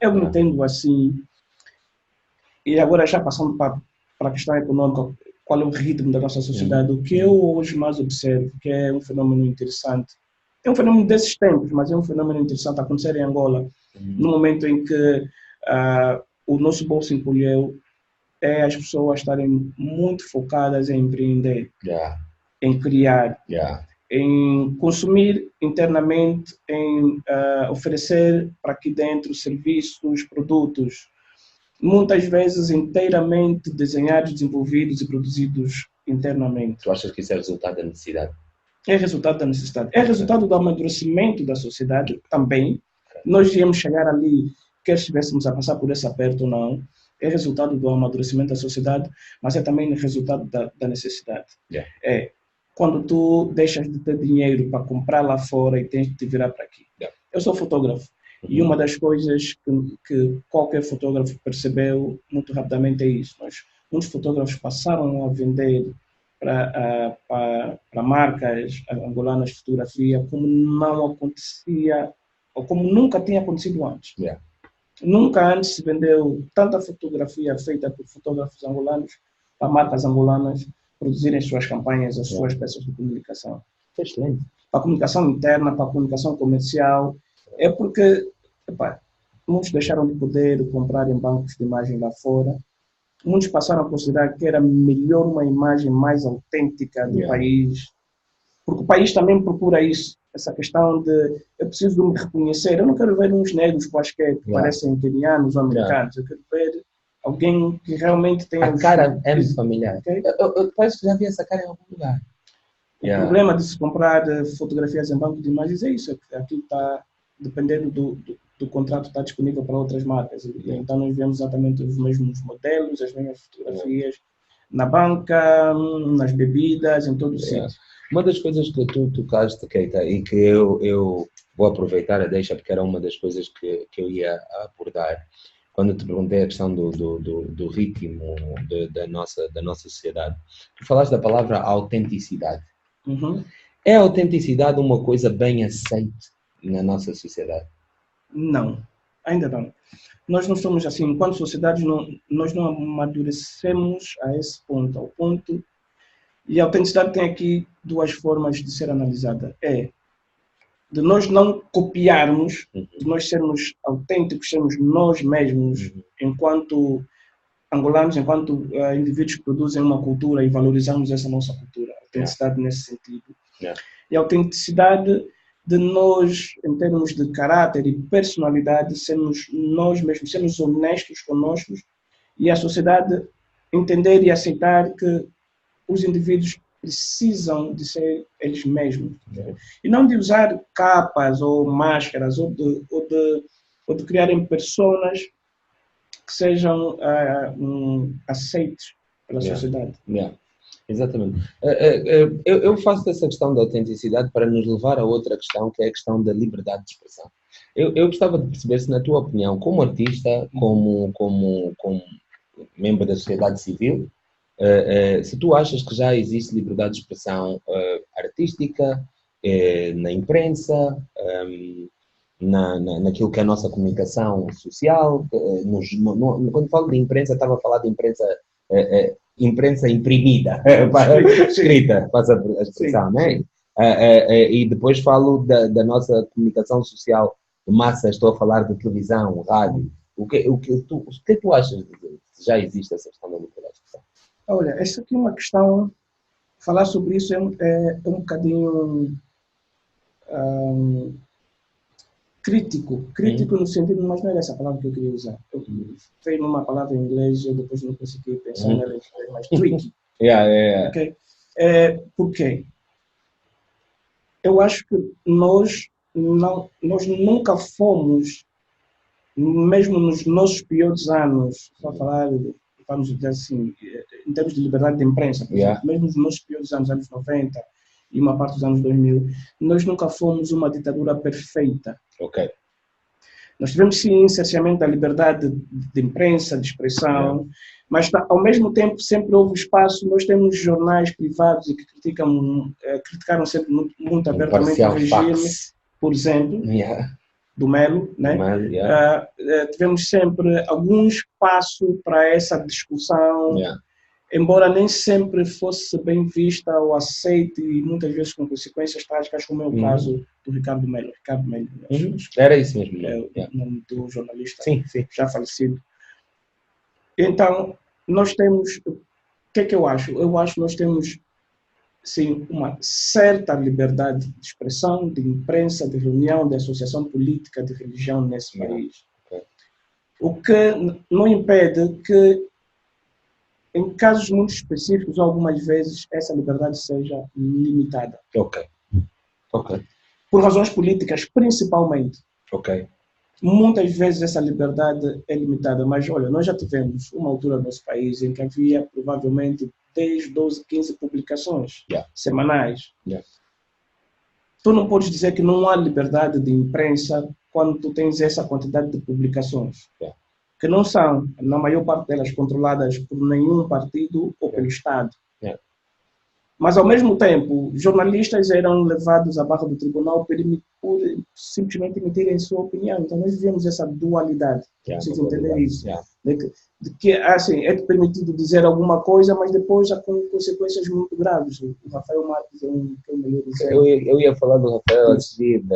Eu entendo assim, e agora já passando para a questão econômica, qual é o ritmo da nossa sociedade, o que eu hoje mais observo, que é um fenômeno interessante, é um fenômeno desses tempos, mas é um fenômeno interessante a acontecer em Angola, no momento em que o nosso bolso encolheu, é as pessoas estarem muito focadas em empreender, em criar, em consumir internamente, em oferecer para aqui dentro serviços, produtos, muitas vezes inteiramente desenhados, desenvolvidos e produzidos internamente. Tu achas que isso é resultado da necessidade? É resultado da necessidade. É resultado do amadurecimento da sociedade também. Nós íamos chegar ali, quer estivéssemos a passar por esse aperto ou não, é resultado do amadurecimento da sociedade, mas é também resultado da necessidade. É quando tu deixas de ter dinheiro para comprar lá fora e tens de te virar para aqui. Eu sou fotógrafo. E uma das coisas que qualquer fotógrafo percebeu muito rapidamente é isso. Muitos fotógrafos passaram a vender para marcas angolanas de fotografia como não acontecia, ou como nunca tinha acontecido antes. Nunca antes se vendeu tanta fotografia feita por fotógrafos angolanos para marcas angolanas produzirem suas campanhas, as suas peças de comunicação. Excelente. Para a comunicação interna, para a comunicação comercial. É porque muitos deixaram de poder comprar em bancos de imagem lá fora. Muitos passaram a considerar que era melhor uma imagem mais autêntica do país, porque o país também procura isso, essa questão de eu preciso de me reconhecer. Eu não quero ver uns negros quaisquer que parecem quenianos ou americanos. Eu quero ver alguém que realmente tenha... A cara é familiar. Okay? Eu parece que já vi essa cara em algum lugar. O problema de se comprar fotografias em banco de imagens é isso, é que aquilo está dependendo do contrato, está disponível para outras marcas. Então nós vemos exatamente os mesmos modelos, as mesmas fotografias na banca, nas bebidas, em todo o sítio. Uma das coisas que tu tocaste, Keita, e que eu vou aproveitar a deixa, porque era uma das coisas que eu ia abordar, quando te perguntei a questão do ritmo da nossa sociedade, tu falaste da palavra autenticidade. É a autenticidade uma coisa bem aceite na nossa sociedade? Não, ainda não. Nós não somos assim, enquanto sociedade, nós não amadurecemos a esse ponto, ao ponto. E a autenticidade tem aqui duas formas de ser analisada. É de nós não copiarmos, de nós sermos autênticos, sermos nós mesmos, enquanto angolanos, enquanto indivíduos que produzem uma cultura e valorizamos essa nossa cultura. Autenticidade nesse sentido. E a autenticidade de nós, em termos de caráter e personalidade, sermos nós mesmos, sermos honestos conosco e a sociedade entender e aceitar que os indivíduos precisam de ser eles mesmos. E não de usar capas ou máscaras ou de criarem personas que sejam aceites pela sociedade. Exatamente. Eu faço essa questão da autenticidade para nos levar a outra questão, que é a questão da liberdade de expressão. Eu gostava de perceber se, na tua opinião, como artista, como membro da sociedade civil, se tu achas que já existe liberdade de expressão artística, na imprensa, naquilo que é a nossa comunicação social. Quando falo de imprensa, estava a falar de imprensa imprimida, escrita, passa a expressão, né? E depois falo da nossa comunicação social de massa, estou a falar de televisão, rádio. O que tu achas de já existe essa questão da liberdade de expressão? Olha, essa aqui é uma questão, falar sobre isso é um bocadinho crítico no sentido, mas não era essa palavra que eu queria usar. Eu fui numa palavra em inglês e eu depois não consegui pensar nela em inglês, mas tricky. Okay? Por quê? Eu acho que nós nunca fomos, mesmo nos nossos piores anos, vamos dizer assim, em termos de liberdade de imprensa, por exemplo, mesmo nos nossos piores anos 90 e uma parte dos anos 2000, nós nunca fomos uma ditadura perfeita. Nós tivemos, sim, cerceamento da liberdade de imprensa, de expressão, mas, ao mesmo tempo, sempre houve espaço. Nós temos jornais privados e que criticaram sempre muito abertamente o regime, por exemplo. do Melo, né? Melo, yeah. Tivemos sempre algum espaço para essa discussão, Yeah. embora nem sempre fosse bem vista ou aceite, e muitas vezes com consequências trágicas, como é o caso do Ricardo Melo. Ricardo Melo, Era isso mesmo. é o Yeah. nome do jornalista, Sim, sim. já falecido. Então, nós temos... O que é que eu acho? Eu acho que nós temos, sim, uma certa liberdade de expressão, de imprensa, de reunião, de associação política, de religião nesse país. Okay. O que não impede que, em casos muito específicos, algumas vezes, essa liberdade seja limitada. Ok. Por razões políticas, principalmente. Ok. Muitas vezes essa liberdade é limitada, mas olha, nós já tivemos uma altura no nosso país em que havia provavelmente 10, 12, 15 publicações semanais. Yeah. Tu não podes dizer que não há liberdade de imprensa quando tu tens essa quantidade de publicações. Yeah. Que não são, na maior parte delas, controladas por nenhum partido ou pelo Estado. Yeah. Mas, ao mesmo tempo, jornalistas eram levados à barra do tribunal por simplesmente emitirem sua opinião. Então, nós vivemos essa dualidade. Vocês entenderem isso? De que, assim, é permitido dizer alguma coisa, mas depois há consequências muito graves. O Rafael Marques é um melhor exemplo. Eu ia falar do Rafael a seguir, no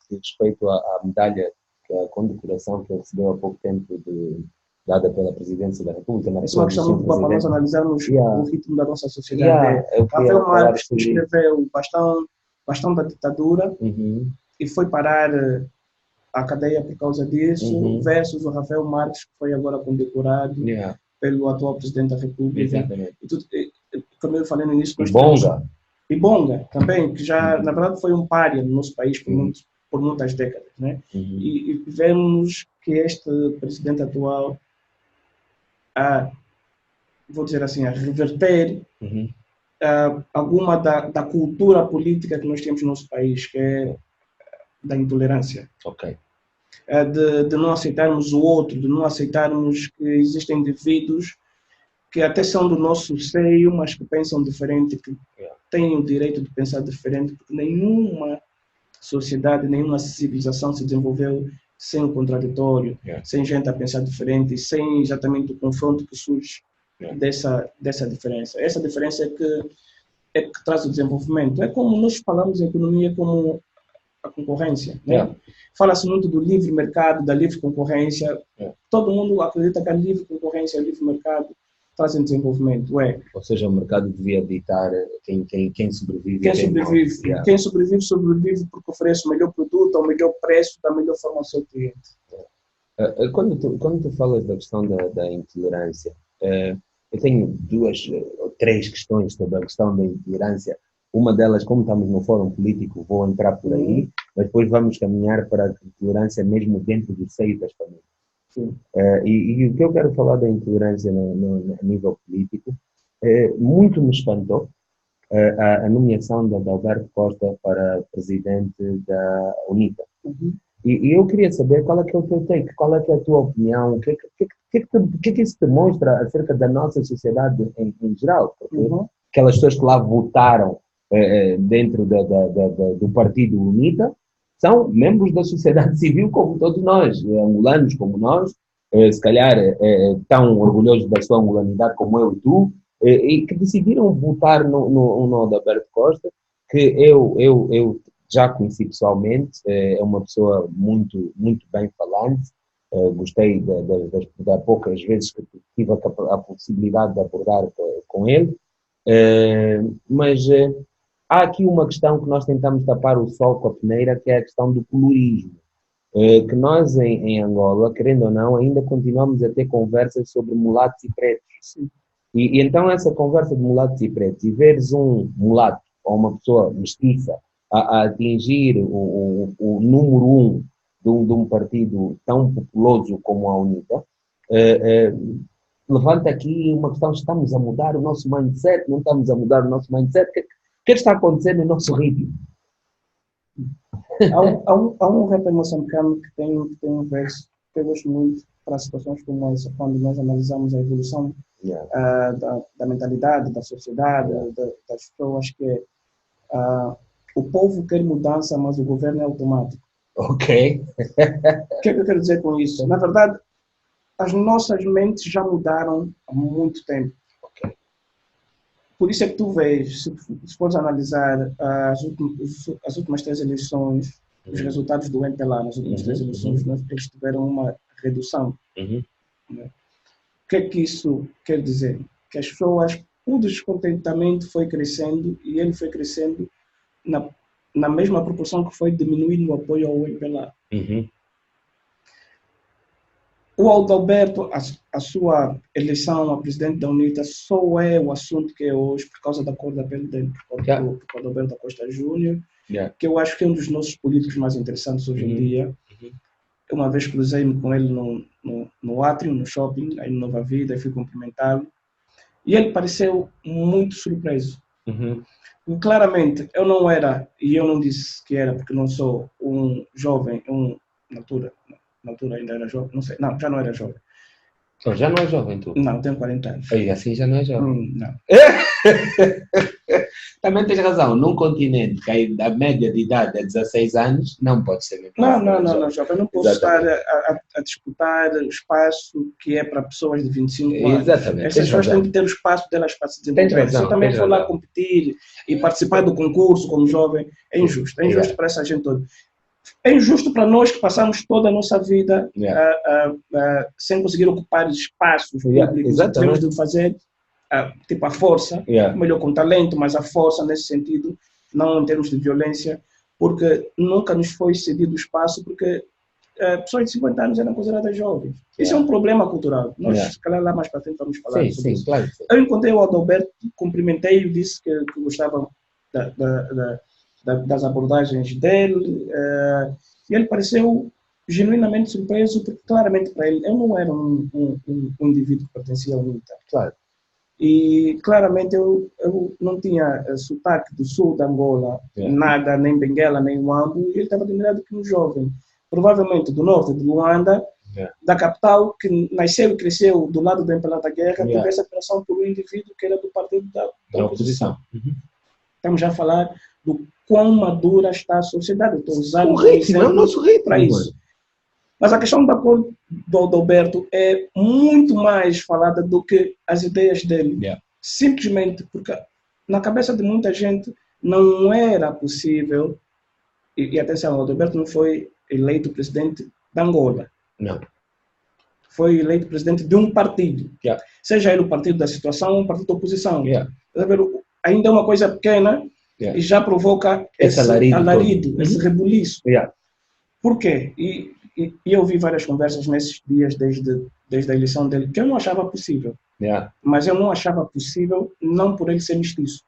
que diz respeito à medalha, a condecoração que ele recebeu há pouco tempo dada pela Presidência da República. Essa é uma questão muito boa para nós analisarmos o ritmo da nossa sociedade. Rafael Marques escreveu bastante da ditadura e foi parar a cadeia por causa disso, versus o Rafael Marques, que foi agora condecorado pelo atual Presidente da República. Como eu falei no início... E Bonga também, que já, na verdade, foi um pária no nosso país por muitas décadas. Né? E vemos que este Presidente atual vou dizer assim, a reverter alguma da cultura política que nós temos no nosso país, que é da intolerância. De não aceitarmos o outro, de não aceitarmos que existem indivíduos que até são do nosso seio, mas que pensam diferente, que têm o direito de pensar diferente, porque nenhuma sociedade, nenhuma civilização se desenvolveu sem o contraditório, sem gente a pensar diferente, sem exatamente o confronto que surge dessa diferença. Essa diferença é que traz o desenvolvimento. É como nós falamos em economia como a concorrência. Né? Fala-se muito do livre mercado, da livre concorrência. Todo mundo acredita que a livre concorrência, o livre mercado trazem desenvolvimento. Ou seja, o mercado devia ditar quem sobrevive. Quem sobrevive porque oferece o melhor produto, ao melhor preço, da melhor forma ao seu cliente. Quando tu falas da questão da intolerância, eu tenho 2 ou 3 questões sobre a questão da intolerância. Uma delas, como estamos no fórum político, vou entrar por aí, mas depois vamos caminhar para a intolerância mesmo dentro do seio das famílias. E o que eu quero falar da intolerância a nível político, muito me espantou a nomeação de Alberto Costa para presidente da UNITA. E eu queria saber qual é que é o teu take, qual é que é a tua opinião, o que é que isso demonstra acerca da nossa sociedade em geral, porque aquelas pessoas que lá votaram dentro do partido UNITA são membros da sociedade civil como todos nós, angolanos como nós, se calhar tão orgulhosos da sua angolanidade como eu e tu, e que decidiram votar no Alberto Costa, que eu já conheci pessoalmente, é uma pessoa muito, muito bem falante, gostei das poucas vezes que tive a possibilidade de abordar com ele, mas há aqui uma questão que nós tentamos tapar o sol com a peneira, que é a questão do colorismo, que nós em Angola, querendo ou não, ainda continuamos a ter conversas sobre mulatos e pretos. E então essa conversa de mulatos e pretos, e veres um mulato ou uma pessoa mestiça a atingir o número 1 de um partido tão populoso como a UNITA, levanta aqui uma questão: estamos a mudar o nosso mindset, não estamos a mudar o nosso mindset? O que está acontecendo no nosso ritmo? Há um rapper moçambicano que tem um verso que eu gosto muito para situações como essa, quando nós analisamos a evolução da mentalidade, da sociedade, das pessoas, que o povo quer mudança, mas o governo é automático. Ok. O que é que eu quero dizer com isso? Na verdade, as nossas mentes já mudaram há muito tempo. Ok. Por isso é que tu vês, se fores analisar as últimas 3 eleições, os resultados do MPLA nas últimas 3 eleições, eles tiveram uma redução. Né? O que é que isso quer dizer? Que as pessoas, o descontentamento foi crescendo e ele foi crescendo na mesma proporção que foi diminuindo o apoio ao MPLA. O Adalberto, a sua eleição a presidente da UNITA só é o assunto que é hoje por causa da cor da pele dele, por Adalberto da Costa Júnior, que eu acho que é um dos nossos políticos mais interessantes hoje em dia. Uma vez cruzei-me com ele no átrio, no shopping, aí no Nova Vida, e fui cumprimentá-lo. E ele pareceu muito surpreso. Claramente, eu não era, e eu não disse que era, porque não sou um jovem, na altura ainda era jovem, não sei, não, já não era jovem. Então, já não é jovem, tu? Não, tenho 40 anos. E assim já não é jovem. Não. Também tens razão, num continente que a média de idade é 16 anos, não pode ser mesmo. Não, jovem. Eu não posso estar a disputar o espaço que é para pessoas de 25 anos. Exatamente. Essas pessoas têm que ter o espaço delas para se desenvolver. Se eu também for lá competir e participar do concurso como jovem, é injusto. É injusto para essa gente toda. É injusto para nós que passamos toda a nossa vida sem conseguir ocupar espaços públicos. Temos de fazer tipo a força, melhor com talento, mas a força nesse sentido, não em termos de violência, porque nunca nos foi cedido espaço, porque pessoas de 50 anos eram consideradas jovens. Isso é um problema cultural. Nós, se calhar, lá mais para frente vamos falar sobre isso. Claro. Eu encontrei o Adalberto, cumprimentei-o, disse que gostava das abordagens dele, e ele pareceu genuinamente surpreso, porque claramente para ele, eu não era um indivíduo que pertencia ao UNITA. Claro. E claramente eu não tinha sotaque do sul da Angola, nada, nem Benguela, nem Huambo, e ele estava admirado que um jovem, provavelmente do norte de Luanda, da capital, que nasceu e cresceu do lado do MPLA da guerra, tivesse atração por um indivíduo que era do partido da oposição. Estamos já a falar do quão madura está a sociedade. Estou usando o ritmo, é o nosso ritmo para isso. Mas a questão da cor do Adalberto é muito mais falada do que as ideias dele. Simplesmente porque na cabeça de muita gente não era possível, e atenção, o Adalberto não foi eleito presidente da Angola. Não. Foi eleito presidente de um partido. Seja ele o partido da situação ou um partido da oposição. Ainda é uma coisa pequena e já provoca esse alarido, esse rebuliço. Por quê? E eu vi várias conversas nesses dias, desde a eleição dele, que eu não achava possível. Mas eu não achava possível não por ele ser mestiço.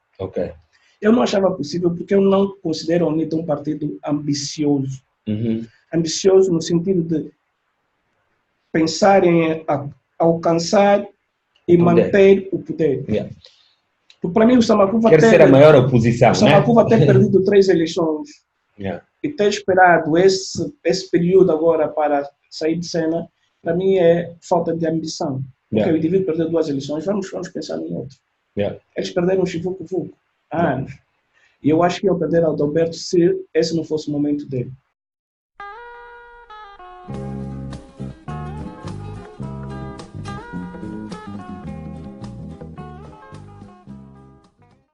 Eu não achava possível porque eu não considero a UNITA um partido ambicioso. Ambicioso no sentido de pensar em alcançar e manter o poder. Porque para mim o Samakuva ser a maior oposição, o Samakuva ter perdido 3 eleições e ter esperado esse período agora para sair de cena, para mim é falta de ambição. Porque o indivíduo perdeu 2 eleições, vamos pensar em outro. Eles perderam o Chivuco há anos. E eu acho que iam perder o Adalberto se esse não fosse o momento dele.